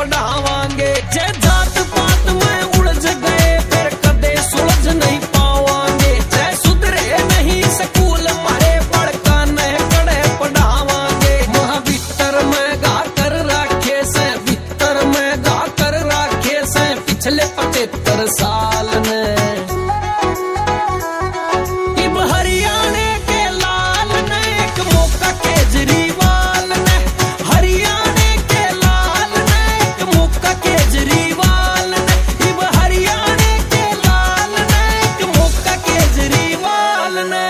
पढ़ावांगे। जे जात पात में उलझ गए फिर कदे सुलझ नहीं पावांगे। जे सुधरे नहीं स्कूल मारे पढ़का नहीं कड़े पढ़ावांगे। वहाँ भीतर में गा कर राखे से, भीतर में गा कर राखे से पिछले 75 साल ने। इब हरियाणा के लाल ने एक मौका केजरीवाल ने, हरियाणा के लाल ने एक मौका केजरीवाल ने। इब हरियाणा के लाल ने एक मौका केजरीवाल ने।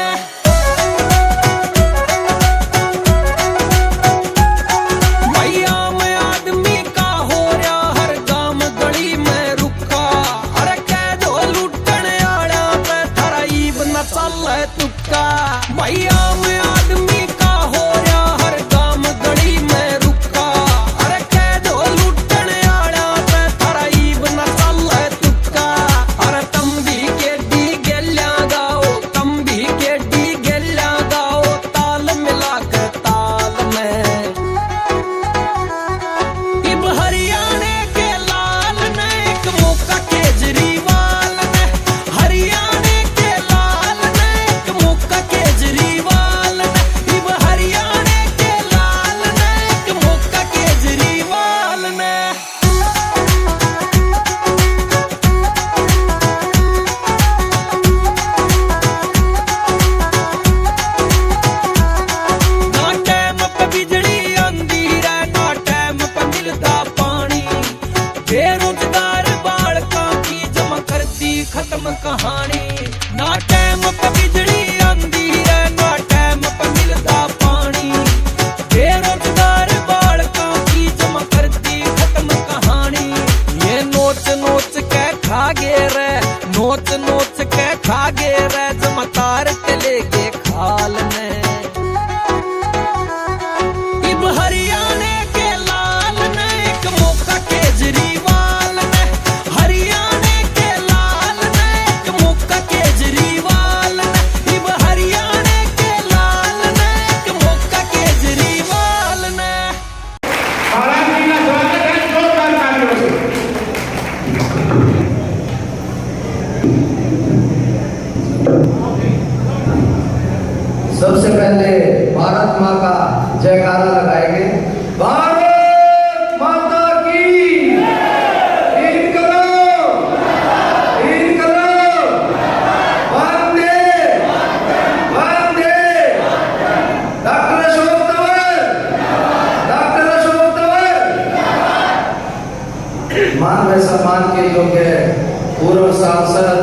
भैया में आदमी का हो रहा हर गांव गली में रुका। अरे कह दो लुटन आड़ा पे थारा ईब न चल तुक्का। भैया में आदमी का हो रहा हर गांव गली में रुका। अरे कह दो लुटन आड़ा पे थारा ईब न चल तुक्का। अरे तम भी के डी गेल्या गाओ, तम भी के डी गेल्या गाओ ताल मिला के ताल में। इब हरियाणा के लाल ने एक मौका केजरीवाल ने, हरियाणा के लाल ने एक मौका केजरीवाल ने। इब हरियाणा के लाल ने एक मौका केजरीवाल ने। ना टैम पे बिजली आंदी रे, ना टैम पे मिलता पानी। बेरोजगार बालका की जमा करती खत्म कहानी। ना टैम पे बिजली आंदी रे, ना टैम पे मिलता पानी। बेरोजगार बालका की जमा करती खत्म कहानी। ये नोच नोच के खा गे रे, नोच नोच के खा गे रे जमतार चले गे खाल में। इब हरियाणा के लाल ने एक मौका केजरीवाल ने, हरियाणा के लाल ने एक मौका केजरीवाल ने। इब हरियाणा के लाल ने एक मौका केजरीवाल ने। महाराज जी का स्वागत है जोरदार तालियों से। सबसे पहले भारत माँ का जयकारा लगाएंगे। भारत माता की इनकलाब, इनकलाब, वंदे वंदे। Doctor Ashok Tanwar, doctor Ashok Tanwar. मान व सम्मान के योग्य पूर्व सांसद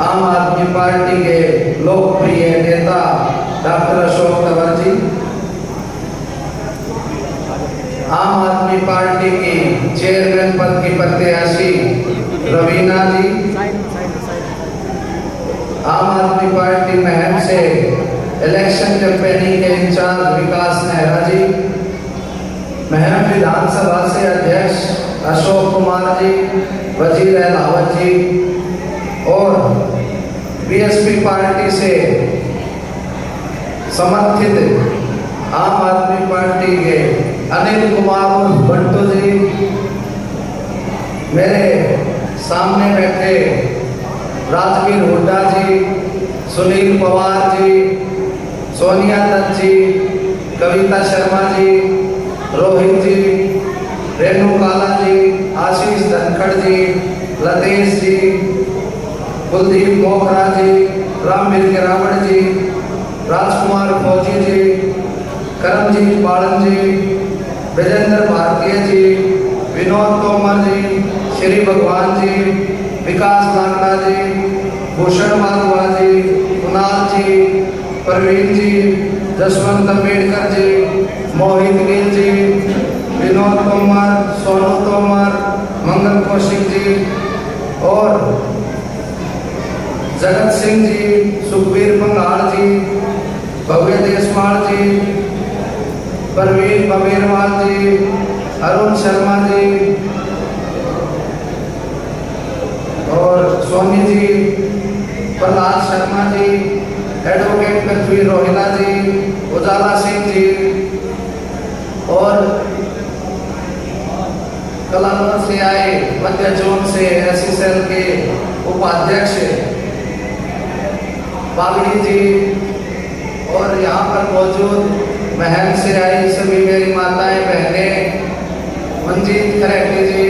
आम आदमी पार्टी के लोकप्रिय नेता डॉक्टर अशोक तंवर जी, आम आदमी पार्टी की चेयरमैन पद की प्रत्याशी रवीना जी, आम आदमी पार्टी महम से इलेक्शन कैंपेनिंग के इंचार्ज विकास नेहरा जी, महम विधानसभा से अध्यक्ष अशोक कुमार जी, वजीर अहलावत जी और बीएसपी पार्टी से समर्थित आम आदमी पार्टी के अनिल कुमार उर्फ बंटू जी, मेरे सामने बैठे राजवीर हुड्डा जी, सुनील पवार जी, सोनिया दत्त जी, कविता शर्मा जी, रोहित जी, रेणु काला जी, आशीष धनखड़ जी, लतेश जी, कुलदीप मोखरा जी, रामवीर गिरावड़ जी, राजकुमार फौजी जी, करमजीत बालन जी, विजेंद्र भारतीय जी, विनोद तोमर जी, श्री भगवान जी, विकास लाकड़ा जी, भूषण माधवा जी, कुणाल जी, प्रवीण जी, जसवंत अम्बेडकर जी, मोहित गिल जी, विनोद तोमर, सोनू तोमर, मंगल कौशिक जी और जगत सिंह जी, सुखबीर पंगाल जी, भव्य देशपाल जी, परवीन बबेरवाल जी, अरुण शर्मा जी और सोनी जी, प्रहलाद शर्मा जी, एडवोकेट पृथ्वी रोहिला जी, उजाला सिंह जी और कलानौर से आए मध्य जोन से एससी सेल के उपाध्यक्ष बागड़ी जी और यहाँ पर मौजूद महल से आई सभी मेरी माताएं बहनें, मंजीत खरेटी जी,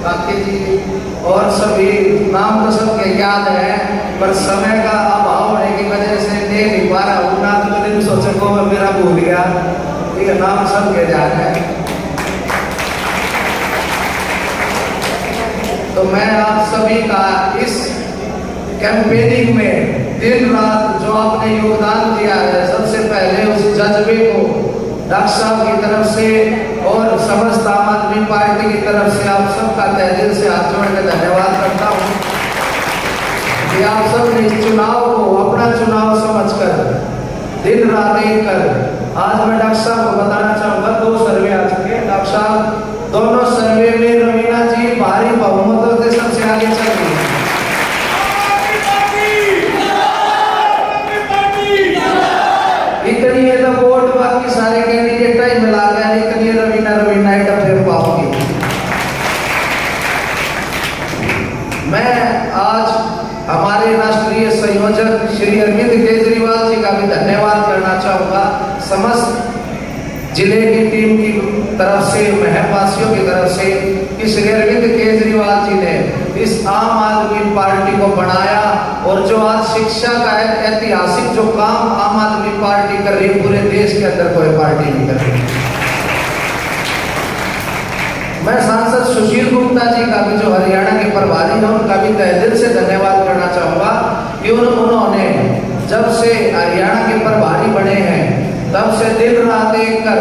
काकी जी और सभी नाम तो सबके याद है, पर समय का अभाव होने की वजह से ले नहीं पा रहा हूँ। ना तो दिन सोचे को मेरा भूल गया, ये नाम सबके याद है। तो मैं आप सभी का इस कैंपेनिंग में दिन रात जो आपने योगदान दिया है, सबसे पहले उस जज्बे को डॉक्टर साहब की तरफ से और समस्त आम आदमी पार्टी की तरफ से आप सबका तहे दिल से हाथ जोड़ के धन्यवाद करता हूँ कि आप सब ने इस चुनाव को अपना चुनाव समझकर दिन रात एक कर। आज मैं डॉक्टर साहब को बताना चाहूँगा, 2 सर्वे आ चुके हैं। डॉक्टर साहब दोनों सर्वे में रवीना जी भारी बहुमतों से सबसे आगे चल रही है। इतनी है तो वोट बाकी सारे कैंडिडेट ही मिला गया, इतनी रवीना ही डब्बे पाऊंगी। मैं आज हमारे राष्ट्रीय संयोजक श्री अरविंद केजरीवाल जी का भी धन्यवाद करना चाहूँगा। समस्त जिले की टीम की तरफ से, महलवासियों की तरफ से कि श्री अरविंद केजरीवाल जी ने इस आम आदमी पार्टी को बनाया और जो आज शिक्षा का ऐतिहासिक जो काम आम आदमी पार्टी कर रही है, पूरे देश के अंदर कोई पार्टी नहीं कर रही। मैं सांसद सुशील गुप्ता जी का भी, जो हरियाणा के प्रभारी हैं, उनका भी तहे दिल से धन्यवाद करना चाहूँगा कि उन्होंने जब से हरियाणा के प्रभारी बने हैं तब से दिन रात एक कर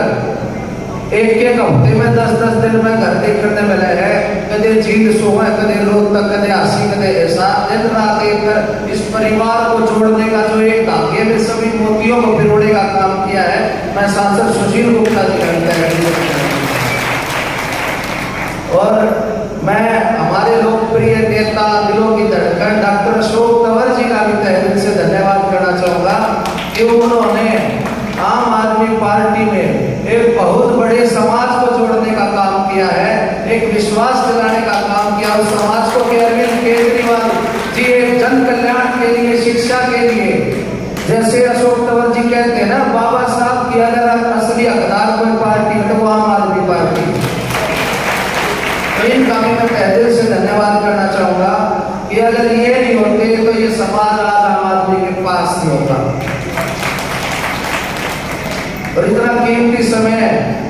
एक हफ्ते में 10-10 दिन में घर देख करने मिले हैं। कदे जीत सोए, कदे रोहतक, कदे आसी, कदे ऐसा, दिन रात एक कर इस परिवार को जोड़ने का जो एक धागे में सभी मोतियों को पिरोने का काम किया है। मैं सांसद सुशील गुप्ता जी का और मैं हमारे लोकप्रिय नेता, दिलों की धड़कन डॉक्टर अशोक तंवर जी का भी तहे दिल से धन्यवाद करना चाहूँगा कि उन्होंने आम आदमी पार्टी में एक बहुत बड़े समाज को जोड़ने का काम किया है, एक विश्वास दिलाने का काम किया उस समाज को कि अरविंद केजरीवाल जी एक जन कल्याण के लिए, शिक्षा के लिए, जैसे अशोक तंवर जी कहते हैं ना, बाबा साहब की अगर असली हकदार कोई पार्टी है तो वो आम आदमी पार्टी। तो इनका भी मैं तहे दिल से धन्यवाद करना चाहूँगा कि अगर ये नहीं होते तो ये समाज आज आम आदमी के पास नहीं होता। और इतना कीमती समय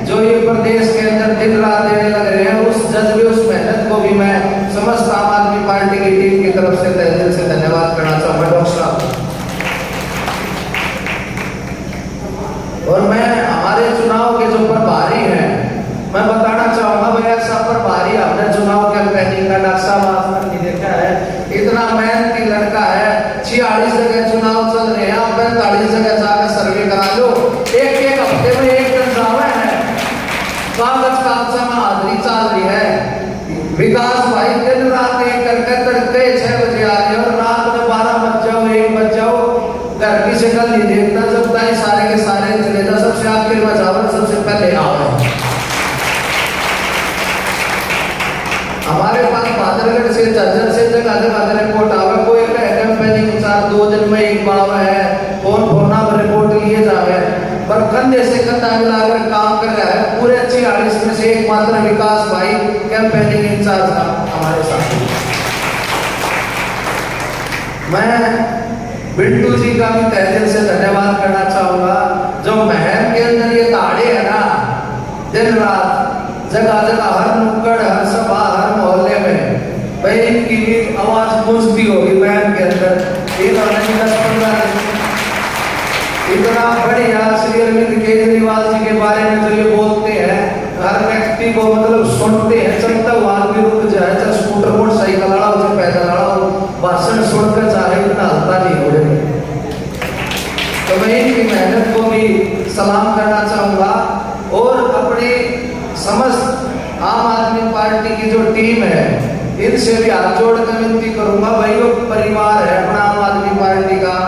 जो ये प्रदेश के अंदर दिन रात देने लग रहे हैं, उस जज्बे, उस मेहनत को भी मैं समस्त आम आदमी पार्टी की टीम की तरफ से तहे दिल से धन्यवाद करना चाहूँगा डॉक्टर साहब। और मैं हमारे चुनाव के जो प्रभारी हैं, मैं बताना चाहूँगा भाई ऐसा प्रभारी हमने चुनाव कैंपेनिंग का डॉक्टर साहब आज तक नहीं देखा है। इतना मेहनती लड़का है, 46 जगह चुनाव चल रहे हैं, आप 45 जगह जाकर सर्वे करा लो, एक हफ्ते में एक दिन जावे है, कागज कागजा में हाजिरी चल रही है। विकास भाई दिन रात एक करके तड़के 6 बजे आ रहे और रात में 12 बज जाओ, 1 बज जाओ, घर की शक्ल नहीं देखना, जब तक सारे के सारे चले जाओ, सबसे आखिर में जाओ, सबसे पहले आओ। हमारे पास भादरगढ़ से, झज्जर से जगह रिपोर्ट आवे, कोई कैंपेनिंग 2 दिन में एक बार है, फोन रिपोर्ट लिए जावे, पर कंधे से कंधा मिलाकर काम कर रहा है। पूरे 46 में से एकमात्र विकास भाई कैंपेनिंग इंचार्ज था हमारे साथ। मैं बिट्टू जी का भी तहे दिल से धन्यवाद करना चाहूँगा, जो महल के अंदर ये ताड़े है ना, दिन रात जगह जगह, हर नुक्कड़, हर सभा, हर मोहल्ले में भाई इनकी भी आवाज गूंजती होगी महल के अंदर। 10-15 इतना बढ़िया श्री अरविंद केजरीवाल जी के बारे में जो ये बोलते हैं, हर व्यक्ति को मतलब सुनते हैं, चलता हुआ आदमी रुक जाए, चाहे स्कूटर मोटरसाइकिल वाला हो, चाहे पैदल वाला हो, भाषण सुनकर चाहे इतना हल्का नहीं हो रहे। तो मैं इनकी मेहनत को भी सलाम करना चाहूँगा और अपनी समस्त आम आदमी पार्टी की जो टीम है, इनसे भी हाथ जोड़कर विनती करूंगा, भाई वो परिवार है अपना आम आदमी पार्टी का,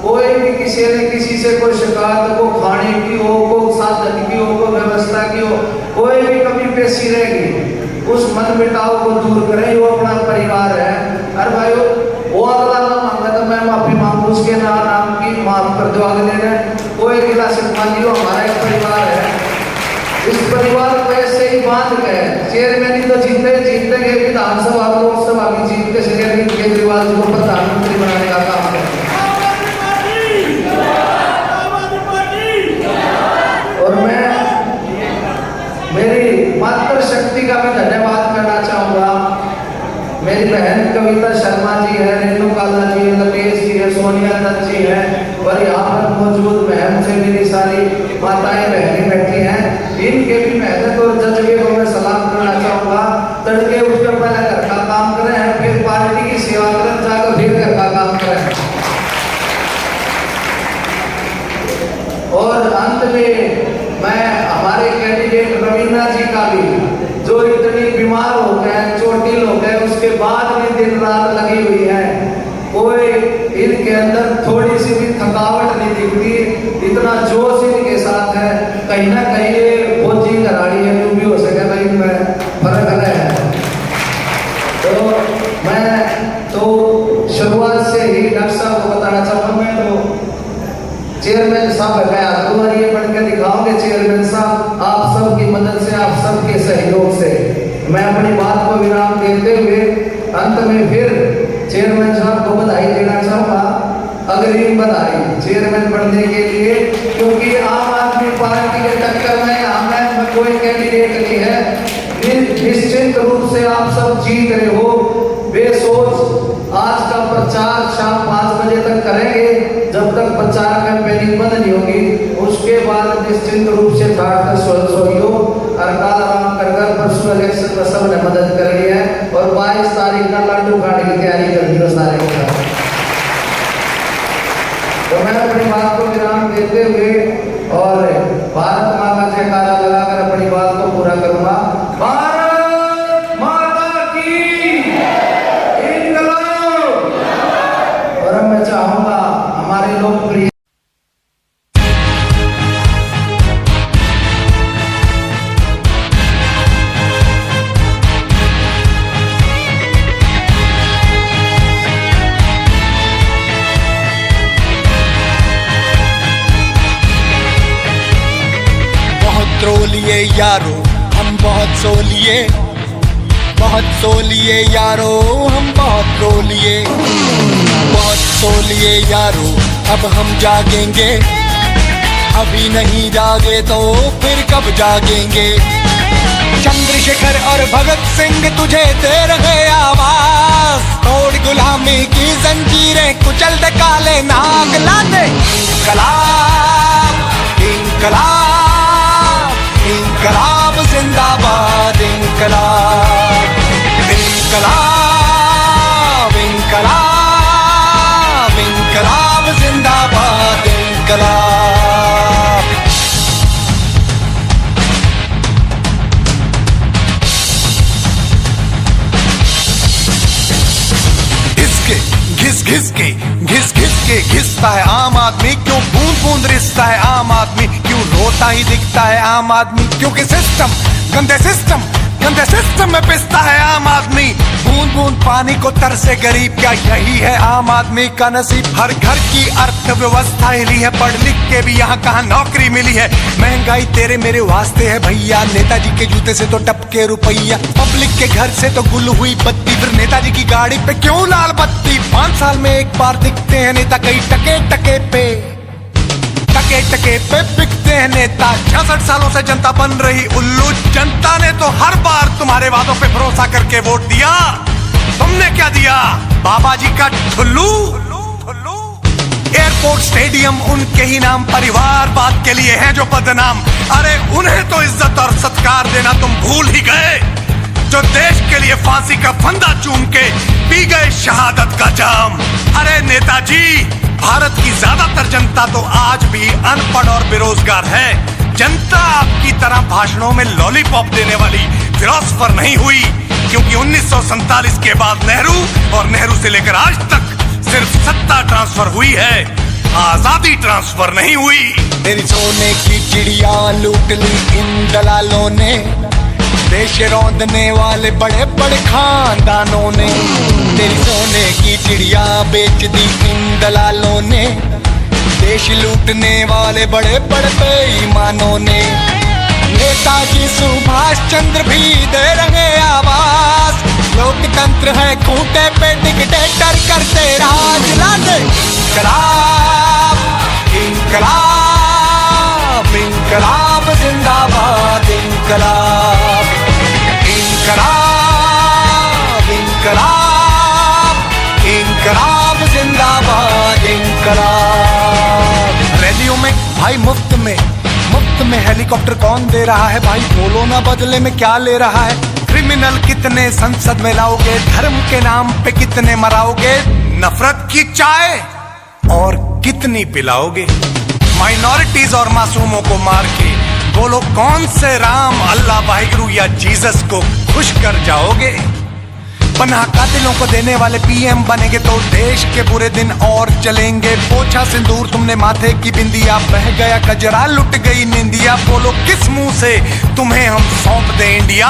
कोई भी किसी ने किसी से कोई शिकायत, को खाने की हो, को साधन की हो, को व्यवस्था की हो, कोई भी कमी पेशी रह मन मिटाओ को दूर करे, वो अपना परिवार है। अरे भाई वो अगला ना मांगा तो मैं माफी मांगू उसके नाम की, माफ कर दो अगले ने, कोई गिला मान लियो हमारा एक परिवार है। इस परिवार को ऐसे ही बांध गए, चेयरमैन तो जीतते गए, विधानसभा लोकसभा भी जीत के अरविंद केजरीवाल जी को प्रधानमंत्री बनाने का काम करें। और मैं मेरी मातृशक्ति का मैं धन्यवाद करना चाहूंगा। मेरी बहन कविता शर्मा जी है, रेणु काला जी है, लपेश जी है, सोनिया दत्त जी है, और यहाँ पर मौजूद बहन से मेरी सारी माताएं बहनें बैठी हैं। इनके भी मेहनत और जज्बे को मैं सलाम करना चाहूंगा। तड़के उठकर पहले घर का काम करें, फिर पार्टी की सेवा करें, जाकर फिर घर का काम करें। और अंत में मैं हमारे कैंडिडेट रवीना जी का भी, जो इतनी बीमार हो गए, चोटिल हो गए, उसके बाद भी दिन रात लगी हुई है, कोई इनके अंदर थोड़ी सी भी थकावट नहीं दिखती, इतना जोश इनके साथ है। कहीं ना कहीं ये फौजी घराड़ी है, जो भी हो सके भाई में फर्क है। तो मैं तो शुरुआत से ही डॉक्टर साहब को बताना चाहूँगा, मैं तो चेयरमैन साहब है, ये बन के दिखाओगे चेयरमैन साहब, आप सबकी मदद से, आप सबके सहयोग से। मैं अपनी बात को विराम देते हुए अंत में फिर चेयरमैन साहब को बधाई देना चाहूँगा, अग्रिम बधाई चेयरमैन बनने के लिए, क्योंकि आम आदमी पार्टी के टक्कर में हमें कोई कैंडिडेट नहीं है। निश्चित रूप से आप सब जीत रहे हो, बेसोच। आज का प्रचार शाम 5 बजे तक करेंगे, जब तक प्रचार कैंपेनिंग बंद नहीं होगी। उसके बाद निश्चित रूप से सहयोग और कालाराम कर परसों इलेक्शन में सबने मदद कर रही है, और 22 तारीख का लड्डू खाने की तैयारी कर दी है सारे के साथ। तो मैं अपनी बात को विराम देते हुए और भारत माँ का जयकारा लगाकर अपनी बात को पूरा करूंगा। भारत माता की इंकलाब। और अब मैं चाहूंगा हमारे लोकप्रिय लिए यारो हम बहुत सो लिए यारो हम बहुत रो लिए, बहुत सो लिए यारो अब हम जागेंगे, अभी नहीं जागे तो फिर कब जागेंगे। चंद्रशेखर और भगत सिंह तुझे दे रहे आवाज, तोड़ गुलामी की जंजीरें, कुचल दे काले नाग, ला दे इंकलाब इंकलाब इंकलाब जिंदाबाद, इंकलाब इंकलाब इंकलाब इंकलाब जिंदाबाद, इंकलाब। घिस के घिसता है आम आदमी, क्यों बूंद बूंद रिसता है आम आदमी, क्यों रोता ही दिखता है आम आदमी, क्योंकि गंदे सिस्टम में पिसता है आम आदमी। बूंद बूंद पानी को तरसे गरीब, क्या यही है आम आदमी का नसीब। हर घर की अर्थव्यवस्था हिली है, पढ़ लिख के भी यहाँ कहाँ नौकरी मिली है। महंगाई तेरे मेरे वास्ते है भैया, नेताजी के जूते से तो टपके रुपैया, पब्लिक के घर से तो गुल हुई बत्ती, फिर नेताजी की गाड़ी पे क्यों लाल बत्ती। 5 साल में एक बार दिखते हैं नेता, कई टके पे बिकते हैं नेता। 66 सालों से जनता बन रही उल्लू, जनता ने तो हर बार तुम्हारे वादों पे भरोसा करके वोट दिया। तुमने क्या दिया? बाबा जी का ठुल्लू। एयरपोर्ट स्टेडियम उनके ही नाम, परिवारवाद के लिए हैं जो बदनाम। अरे उन्हें तो इज्जत और सत्कार देना तुम भूल ही गए, जो देश के लिए फांसी का फंदा चूम के पी गए शहादत का जाम। अरे नेताजी, भारत की ज्यादातर जनता तो आज भी अनपढ़ और बेरोजगार है। जनता आपकी तरह भाषणों में लॉलीपॉप देने वाली फिलोसफर नहीं हुई, क्योंकि 1947 के बाद नेहरू और नेहरू से लेकर आज तक सिर्फ सत्ता ट्रांसफर हुई है, आजादी ट्रांसफर नहीं हुई। मेरी सोने की चिड़िया लूट ली इन दलालों ने, देश रौंदने वाले बड़े बड़े खानदानों ने तेरी सोने की चिड़िया बेच दी इन दलालों ने। देश लूटने वाले बड़े बड़े बेईमानों ने। नेताजी सुभाष चंद्र भी दे रहे आवाज, लोकतंत्र है खूंटे पे डिक्टेटर करते राज। लादे इंकलाब इंकलाब इंकलाब जिंदाबाद इंकलाब इंकलाब इंकलाब इंकलाब जिंदाबाद इंकलाब। रैलियों में भाई मुफ्त में हेलीकॉप्टर कौन दे रहा है भाई? बोलो ना बदले में क्या ले रहा है? क्रिमिनल कितने संसद में लाओगे? धर्म के नाम पे कितने मराओगे? नफरत की चाय और कितनी पिलाओगे? माइनॉरिटीज और मासूमों को मार के बोलो कौन से राम, अल्लाह, वाहिगुरु या जीसस को खुश कर जाओगे? पनाह कातिलों को देने वाले पीएम बनेंगे तो देश के बुरे दिन और चलेंगे। पोछा सिंदूर तुमने माथे की बिंदिया, बह गया कजरा लुट गई निंदिया। बोलो किस मुंह से तुम्हें हम सौंप दे इंडिया?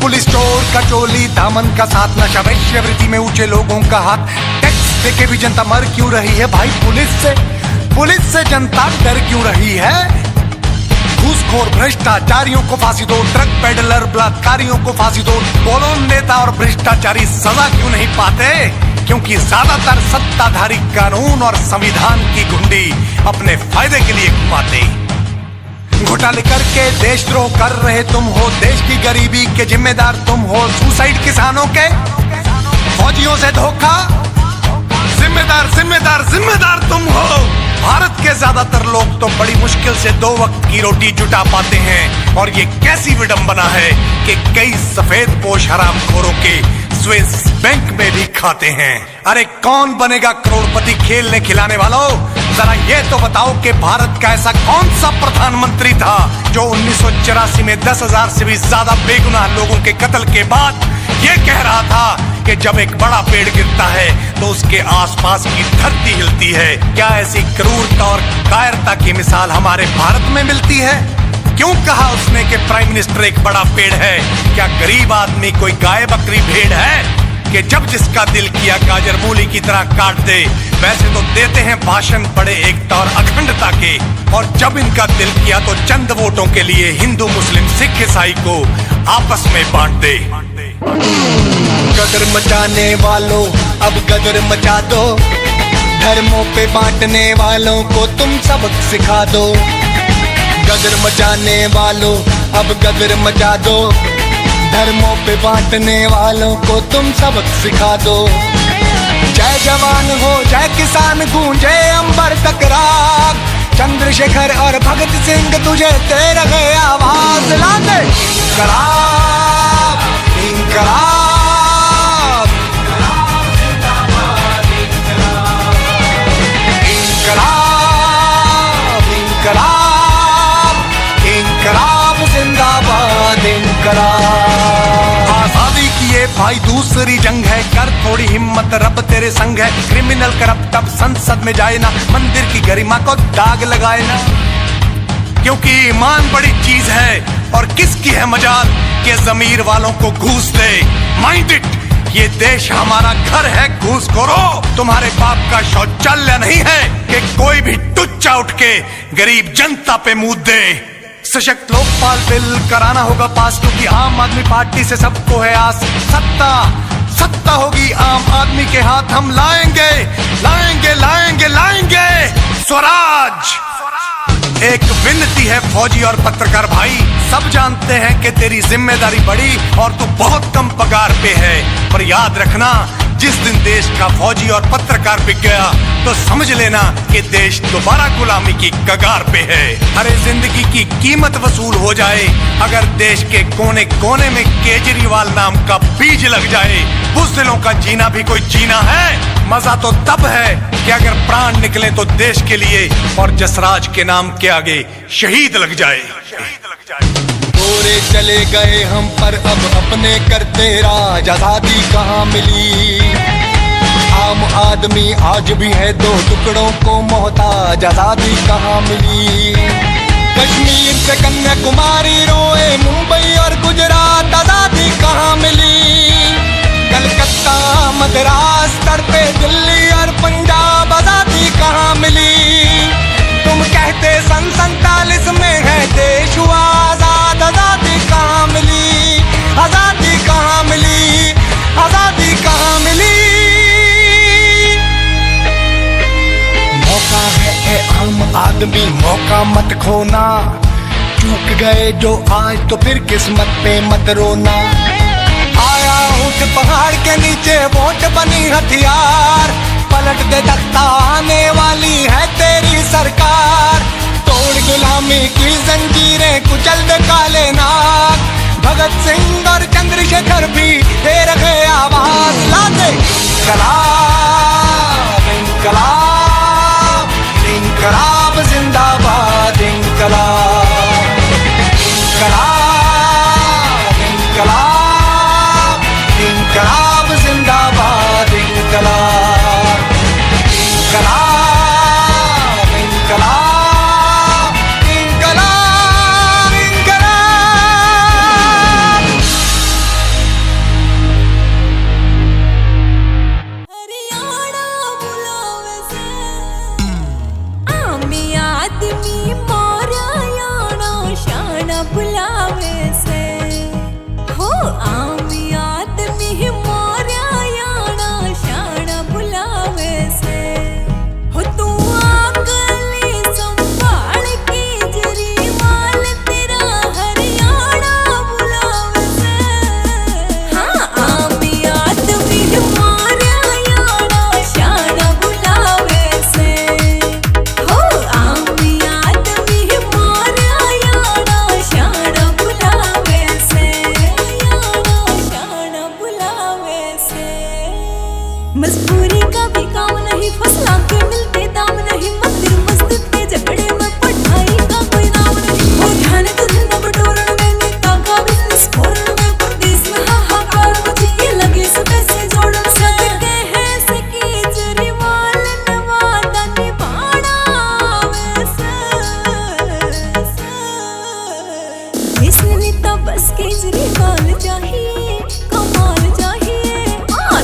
पुलिस चोर का चोली, दामन का साथ, नशा वैश्यवृत्ति में ऊंचे लोगों का हाथ। टैक्स देके भी जनता मर क्यों रही है भाई? पुलिस से जनता डर क्यों रही है? घूसखोर भ्रष्टाचारियों को फांसी दो, ट्रक पेडलर बलात्कारियों को फांसी दो। बोलो नेता और भ्रष्टाचारी सजा क्यों नहीं पाते? क्योंकि ज्यादातर सत्ताधारी कानून और संविधान की घुंडी अपने फायदे के लिए घुमाते। घोटाले करके देशद्रोह कर रहे तुम हो, देश की गरीबी के जिम्मेदार तुम हो। सुसाइड किसानों के, फौजियों से धोखा, जिम्मेदार तुम हो। भारत के ज्यादातर लोग तो बड़ी मुश्किल से 2 वक्त की रोटी जुटा पाते हैं। और ये कैसी विडंबना है कि कई सफेद पोश हरामखोरों के स्विस बैंक में भी खाते हैं। अरे कौन बनेगा करोड़पति खेलने खिलाने वालों? जरा ये तो बताओ कि भारत का ऐसा कौन सा प्रधानमंत्री था जो 1984 में 10,000 से भी ज्यादा बेगुनाह लोगों के कत्ल के बाद ये कह रहा था कि जब एक बड़ा पेड़ गिरता है तो उसके आसपास की धरती हिलती है। क्या ऐसी क्रूरता और कायरता की मिसाल हमारे भारत में मिलती है? क्यों कहा उसने कि प्राइम मिनिस्टर एक बड़ा पेड़ है? क्या गरीब आदमी कोई गाय बकरी भेड़ है कि जब जिसका दिल किया गाजर मूली की तरह काट दे? वैसे तो देते हैं भाषण बड़े एकता और अखंडता के, और जब इनका दिल किया तो चंद वोटों के लिए हिंदू मुस्लिम सिख ईसाई को आपस में बांट दे। गदर मचाने वालों अब गदर मचा दो, धर्मों पे बांटने वालों को तुम सबक सिखा दो। गदर मचाने वालों अब गदर मचा दो, धर्मों पे बांटने वालों को तुम सबक सिखा दो। जय जवान हो जय किसान गूंजे अंबर तक राग, चंद्रशेखर और भगत सिंह तुझे दे रहे आवाज। लादे इंकलाब इंकलाब इंकलाब इंकलाब इंकलाब जिंदाबाद इंकलाब। आजादी की ये भाई दूसरी जंग है, कर थोड़ी हिम्मत रब तेरे संग है। क्रिमिनल करप्ट अब संसद में जाए ना, मंदिर की गरिमा को दाग लगाए ना। क्योंकि ईमान बड़ी चीज है और किसकी है मजाल के जमीर वालों को घूस दे। माइंड इट, ये देश हमारा घर है, घूस खोरो। तुम्हारे बाप का शौचालय नहीं है कि कोई भी टुच्चा उठ के गरीब जनता पे मुंह दे। सशक्त लोकपाल बिल कराना होगा पास, क्योंकि आम आदमी पार्टी से सबको है आस। सत्ता होगी आम आदमी के हाथ, हम लाएंगे लाएंगे लाएंगे लाएंगे स्वराज। एक विनती है फौजी और पत्रकार भाई, सब जानते हैं कि तेरी जिम्मेदारी बड़ी और तू बहुत कम पगार पे है, पर याद रखना जिस दिन देश का फौजी और पत्रकार बिक गया तो समझ लेना कि देश दोबारा गुलामी की कगार पे है। अरे जिंदगी की कीमत वसूल हो जाए अगर देश के कोने कोने में केजरीवाल नाम का बीज लग जाए। बुज़दिलों का जीना भी कोई जीना है। मजा तो तब है कि अगर प्राण निकले तो देश के लिए और जसराज के नाम के आगे शहीद लग जाए। गोरे चले गए हम पर अब अपने करते राज, आजादी कहाँ मिली। आम आदमी आज भी है दो टुकड़ों को मोहताज, आजादी कहाँ मिली। कश्मीर से कन्याकुमारी रोए, मुंबई और गुजरात आदमी मौका मत खोना, चूक गए जो आज तो फिर किस्मत पे मत रोना। आया ऊंच पहाड़ के नीचे वोट बनी हथियार, पलट दे तख्ता आने वाली है तेरी सरकार। तोड़ गुलामी की जंजीरें कुचल दे काले नाग, भगत सिंह और चंद्रशेखर भी दे रहे आवाज। ला दे इंकलाब इंकलाब इंकलाब जिंदाबाद इंकलाब इंकलाब इंकलाब इंकलाब जिंदाबाद इंकलाब इंकलाब इंकलाब इंकलाब इंकलाब। हरियाणा बुलावे से आमी आदमी मोरायाणा शाना बुलावे से हो आमी आदमी मोरायाणा शाना बुलावे से हो तू आगली संभाल केजरीवाल तेरा हरियाणा बुलावे से हाँ आमी आदमी मोरायाणा शाना बुलावे से हो आमी आदमी मोरायाणा शाना बुलावे से शाना बुलावे से। मजबूरी का भी काम नहीं, फसला के मिलते दाम नहीं, मंदिर मस्जिद के झगड़े में पढ़ाई का कोई नाम नहीं। वो ध्यान तो धंधा बटोरन में, नेता का बिजनेस खोलने में, परदेश में हाहाकार मची ये लगे से पैसे जोड़न। सकते हैं से केजरीवाल ने वादा निभाना वैसे देश नेता बस केजरीवाल चाहिए, कमाल चाहिए।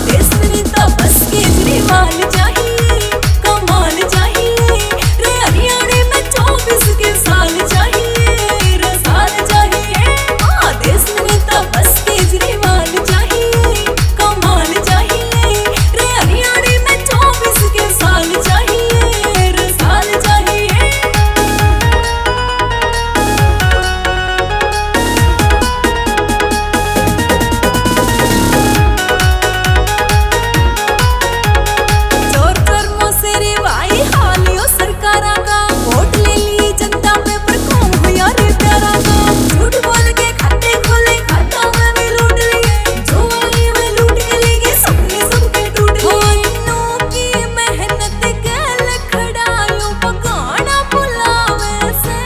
देश नेता बस केजरीवाल चाहिए, कमाल चाहिए। रे हरियाणा में 24 के साल चाहिए, रे साल चाहिए। देश नेता बस केजरीवाल चाहिए, कमाल चाहिए। रे हरियाणा में 24 के साल चाहिए, रे साल चाहिए। चोर चोर मोसेरे भाई हालियो सरकारा का वोट ले ली जनता पे पर कौन हुआ रे प्यारा का। झूठ बोल के खाते खोले, खाता में भी लूट लिए, जो आई में लूट के ले गए, सपने सबके टूट लिए। इन्हों की मेहनत के लखड़ायो पकाना बुलावे से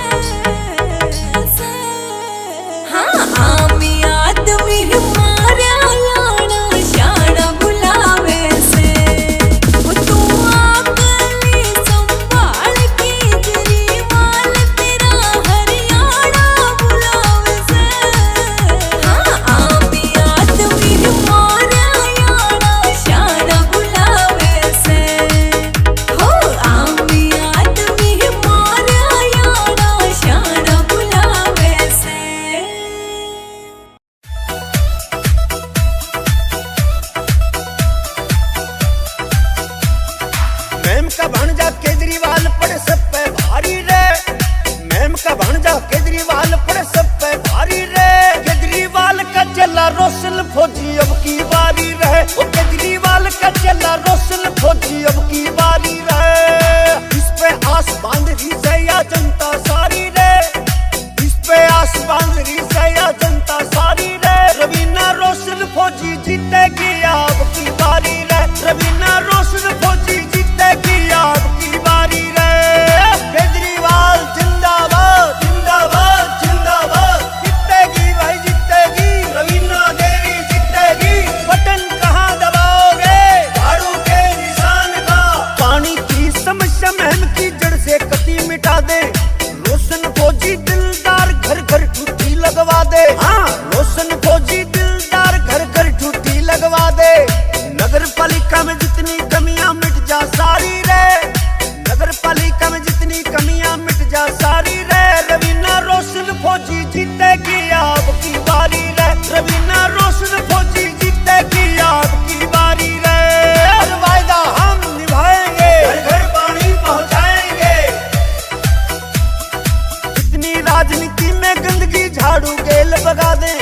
हाँ आमी आदमी मोरायाणा शाना बुलावे से वो तू आगली संभाल केजरीवाल तेरा हरियाणा बुलावे से हाँ आमी आदमी मोरायाणा शाना बुलावे से हो आमी आदमी मोरायाणा शाना बुलावे से। मैम का भांजा केजरीवाल पड़े सब पे भारी रे, मैम का भांजा केजरीवाल पड़े सब पे भारी रे। केजरीवाल का चला रोशन फौजी अब की बारी रहे, ओ केजरीवाल का चला रोशन फौजी अब की बारी रहे। इस पे आस बांध रही है या जनता सारी रे, इस पे आस बांध रही है या जनता सारी रे। रवीना रोशन फौजी जीतेगी अब की बारी रे, रवीना रोशन फौजी जीतेगी अब की बारी रे। केजरीवाल जिंदाबाद जिंदाबाद जिंदाबाद राजनीति में गंदगी झाड़ू गेल भगा दे,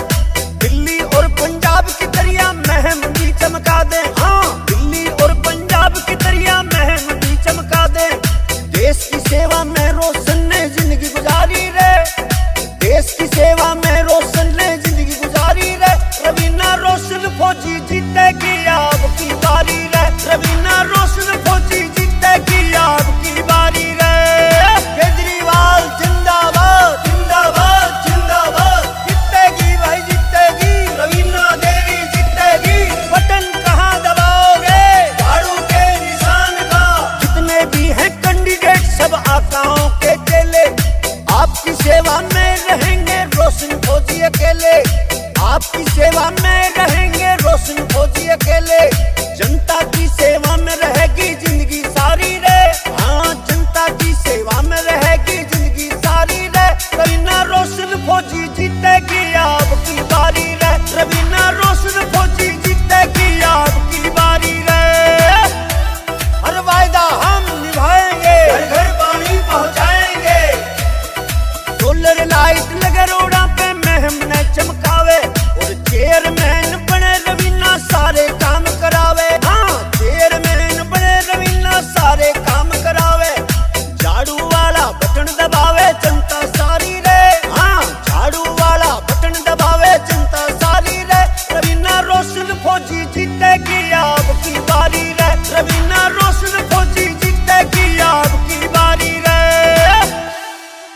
दिल्ली और पंजाब की तरिया महम भी चमका दे। हाँ, दिल्ली और पंजाब की तरिया महम भी चमका दे। देश की सेवा में रोशन ने जिंदगी गुजारी रे, देश की सेवा में रोशन ने जिंदगी गुजारी रे। रवीना रोशन फौजी जीतेगी अब की बारी रे, रवीना रोशन फौजी जीतेगी अब की बारी रे। केजरीवाल जिंदाबाद जिंदाबाद जिंदाबाद, जीतेगी भाई जीतेगी, रवीना देवी जीतेगी। बटन कहाँ दबाओगे, झाड़ू के निशान का। जितने भी हैं कैंडिडेट सब आकाओं के चेले, आपकी सेवा में रहेंगे रोशन फौजी अकेले, आपकी सेवा में रहेंगे रोशन फौजी अकेले। जनता की सेवा में रहेगी जिंदगी सारी रे, हाँ जनता की सेवा में रहेगी जिंदगी सारी रे। रवीना रोशन फौजी जीतेगी अब की बारी रे, रवीना रोशन फौजी जीतेगी अब की बारी रे। हर वायदा हम निभाएंगे, घर घर पानी पहुंचाएंगे। सोलर लाइट लगे रोड़ा पे महम ने चमकावे, और चेयरमैन बने रवीना सारे काम करावे। हाँ, चेयरमैन बने रवीना सारे काम करावे। झाड़ू वाला बटन दबावे जनता सारी रे, हाँ झाड़ू वाला बटन दबावे जनता सारी रे। रवीना रोशन फौजी जीतेगी अब की बारी रे, रवीना रोशन